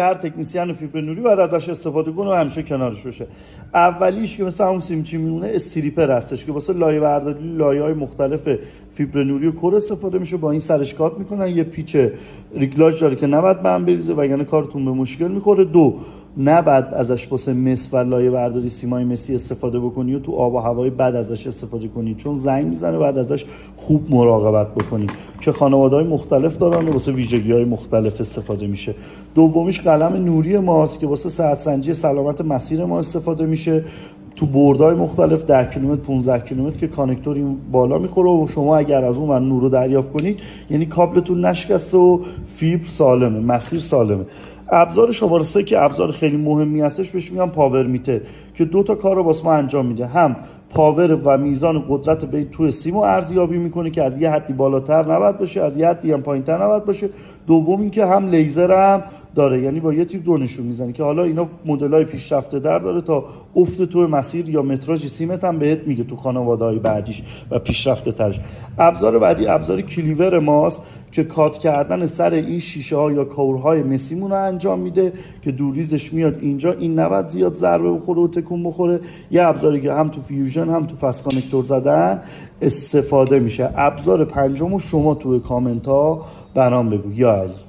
هر تکنیسیان فیبر نوری باید ازش استفاده کنه و همیشه کنارش باشه. اولیش که مثلا همون سیمچی میمونه استریپر هستش که واسه لایه برداری لایه‌های مختلف فیبر نوری و کور استفاده میشه. با این سرش کات میکنن، یه پیچ ریگلاژ داره که نباید به هم بریزه وگرنه کارتون به مشکل میخوره. دو، نباید ازش واسه مس و لایه برداری سیمای مسی استفاده بکنی و تو آب و هوای بد ازش استفاده کنی، چون زنگ میزنه. بعد ازش خوب مراقبت بکنی که خانواده‌های مختلف دارن و واسه ویژگی‌های مختلف استفاده میشه. دومیش قلم نوری ماست که واسه ساعت سنجی سلامت مسیر ما استفاده میشه. تو بردهای مختلف 10 کیلومتر 15 کیلومتر که کانکتور این بالا میخوره و شما اگر از اون نور رو دریافت کنید یعنی کابلتون نشکسته و فیبر سالمه، مسیر سالمه. ابزار شماره 3 که ابزار خیلی مهمی هستش بهش میگم پاور میتر که دو تا کار رو واسه ما انجام میده. هم پاور و میزان قدرت به توی سیمو ارزیابی میکنه که از یه حدی بالاتر نباید باشه، از یه حدی هم پایینتر نباید باشه. دوم این که هم لیزر هم داره، یعنی با یه تیپ دو نشون میزنه که حالا اینا مدل‌های پیشرفته در داره تا افت تو مسیر یا متراژ سیمت هم بهت میگه تو خانواده‌های بعدیش و پیشرفته ترش. ابزار بعدی ابزار کلیور ماست که کات کردن سر این شیشه ها یا کورهای مسیمون رو انجام میده که دوریزش میاد اینجا، این نباید زیاد ضربه بخوره و تکون بخوره. یه ابزاری که هم تو فیوژن هم تو فست کانکتور زدن استفاده میشه. ابزار پنجم رو شما تو کامنت ها برام بگو یا علی.